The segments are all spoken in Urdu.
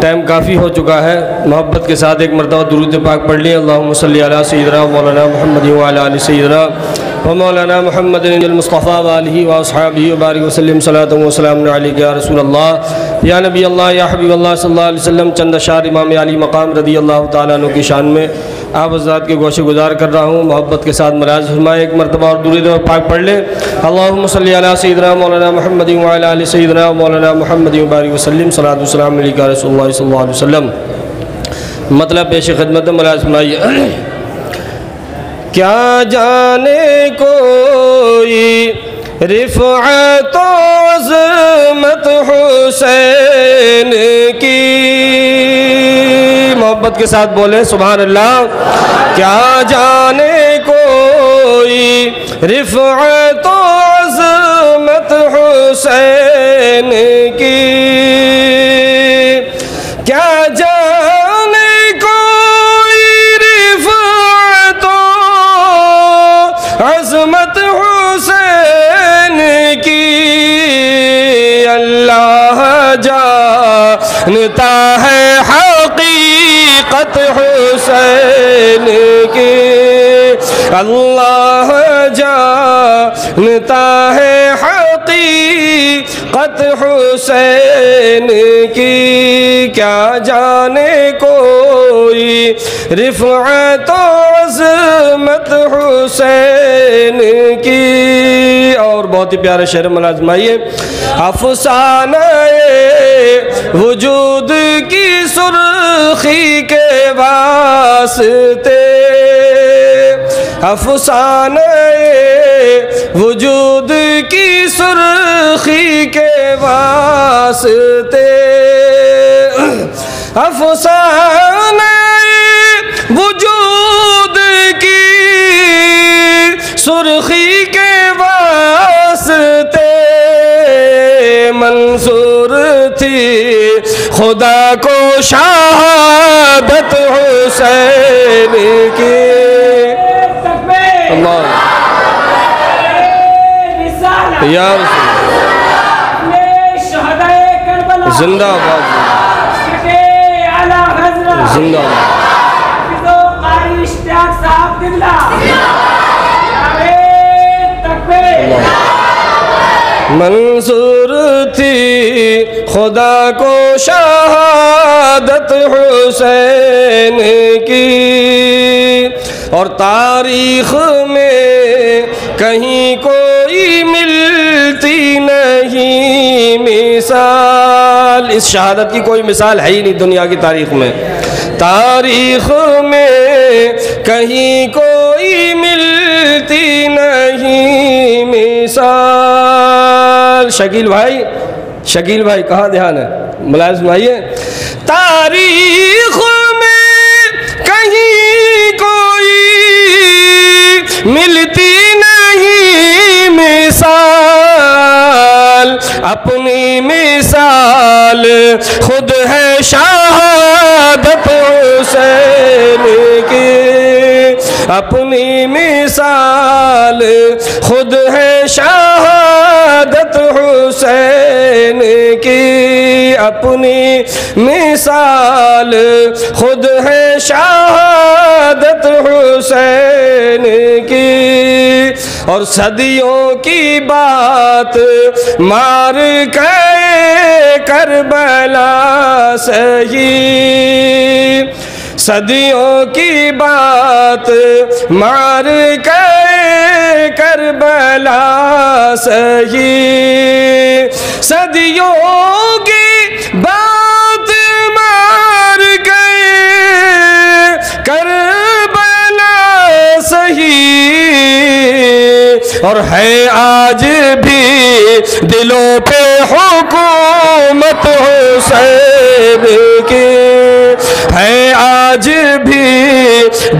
ٹائم کافی ہو چکا ہے، محبت کے ساتھ ایک مرتبہ درود پاک پڑھ لیں۔ اللہم صلی علی سیدنا مولانا محمد وعلی آل سیدنا ومولانا محمد المصطفیٰ وآلہ واصحابہ وبارک وسلم صلاۃ و سلام علیک یا رسول اللہ یا نبی اللہ یا حبیب اللہ صلی اللہ علیہ وسلم۔ چند اشعار امام علی مقام رضی اللہ تعالیٰ عنہ کی شان میں آپ حضرات کے گوشے گزار کر رہا ہوں، محبت کے ساتھ ملاحظہ فرمائیں، ایک مرتبہ اور درود پاک پڑھ لیں۔ اللہم صلی علی سیدنا مولانا محمد وعلی آل سیدنا مولانا محمد وبارک وسلم صلاۃ و سلام علیک یا رسول اللہ صلی اللہ علیہ وسلم۔ مطلب پیش خدمت ملاحظہ فرمائیے۔ کیا جانے کوئی رفعت و عظمت حسین کی، محبت کے ساتھ بولیں سبحان اللہ۔ کیا جانے کوئی رفعت و عظمت حسین کی، کیا جانے کوئی رفعت و عظمت حسین کی، اللہ جانتا ہے حقیقت حسین کی، اللہ جانتا ہے حقیقت حسین کی، کیا جانے کوئی رفعت و عظمت حسین کی۔ اور بہت ہی پیارا شعر ملازم آئیے۔ افسانہ وجود کی سرخی کے واسطے، افسانہ وجود کی سرخی کے واسطے، افسانہ وجود کی سرخی کے واسطے، منظور تھی خدا کو شہادت حسین کی۔ اللہ یا رسول زندہ آباد، زندہ منظور تھی خدا کو شہادت حسین کی، اور تاریخ میں کہیں کوئی ملتی نہیں مثال، اس شہادت کی کوئی مثال ہے ہی نہیں دنیا کی تاریخ میں، تاریخ میں کہیں کوئی ملتی نہیں مثال۔ شکیل بھائی کہاں دھیان ہے؟ ملازم آئیے۔ تاریخ میں کہیں کوئی ملتی نہیں مثال، اپنی مثال خود ہے شہادت حسین کی، اپنی مثال خود ہے شہادت حسین کی، اپنی مثال خود ہے شہادت حسین کی، اور صدیوں کی بات مار کے کربلا سہی، صدیوں کی بات مار کے کربلا سہی، صدیوں کی بات مار کے کربلا سہی، اور ہے آج بھی دلوں پہ حکومت حسین کی، ہے آج بھی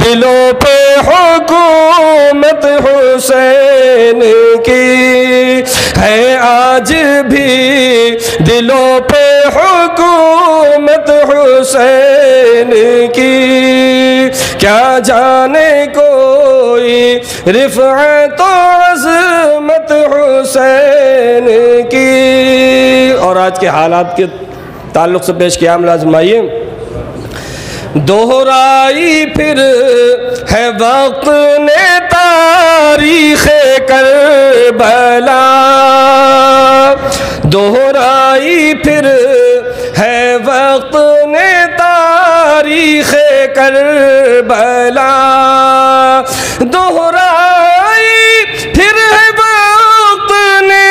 دلوں پہ حکومت حسین کی، ہے آج بھی دلوں پہ حکومت حسین کی، کیا جانے کوئی رفعت و عظمت حسین کی۔ اور آج کے حالات کے تعلق سے پیش کیا ملازم آئیے. دہرائی پھر ہے وقت نے تاریخ کربلا، دہرائی پھر ہے وقت نے تاریخ کربلا، دہرائی پھر ہے وقت نے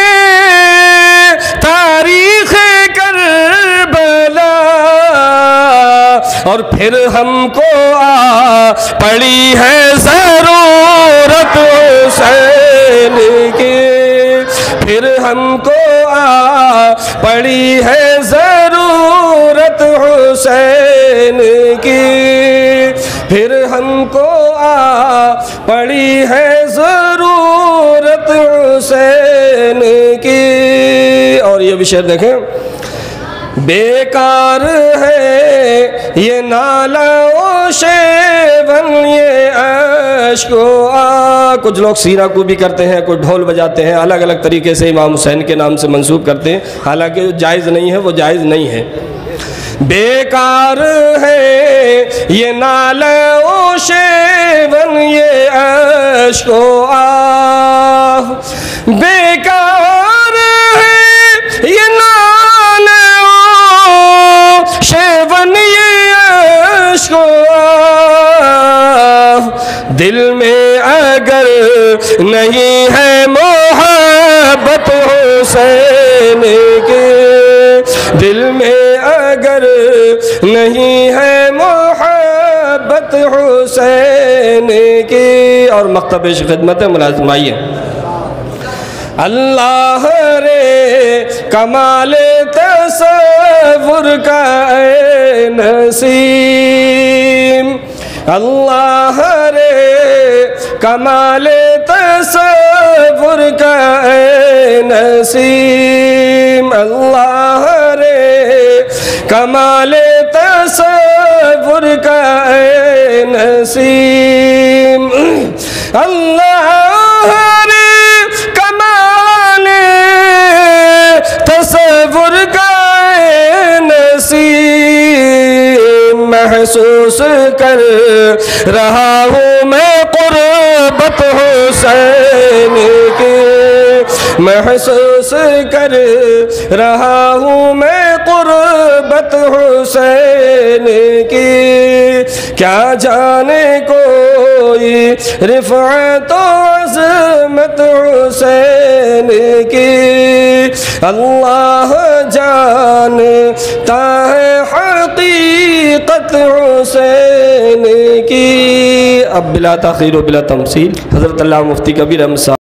تاریخ کربلا، اور پھر ہم کو پڑی ہے ضرورت حسین کی، پھر ہم کو پڑی ہے ضرورت حسین کی، پھر ہم کو پڑی ہے ضرورت حسین کی. اور یہ بھی شعر دیکھیں. بیکار ہے یہ نالہ و شیون یہ عشق و کچھ لوگ سیرہ کو بھی کرتے ہیں، کچھ ڈھول بجاتے ہیں، الگ الگ طریقے سے امام حسین کے نام سے منسوب کرتے ہیں، حالانکہ جائز نہیں ہے، وہ جائز نہیں ہے. بیکار ہے یہ نالہ و شیون یہ عشق و آہ، بیکار ہے یہ نالہ شیون یہ عشق و آہ، دل میں اگر نہیں ہے محبت حسین کے، دل میں اگر نہیں ہے محبت حسین کی. اور مکتب خدمت ملازم آئیے. اللہ رے کمال تصور کا اے نسیم، اللہ رے کمال تصور کا اے نسیم، اللہ رے کمال تصور کا اے نسیم، اللہ رے کمال تصور کا اے نسیم، محسوس کر رہا ہوں میں قربت حسین کی، محسوس کر رہا ہوں میں قربت حسین کی. کیا جانے کوئی رفعت و عظمت حسین کی، اللہ جانتا ہے حقیقت حسین کی. اب بلا تاخیر و بلا تمثیل حضرت علامہ مفتی کبیر احمد صاحب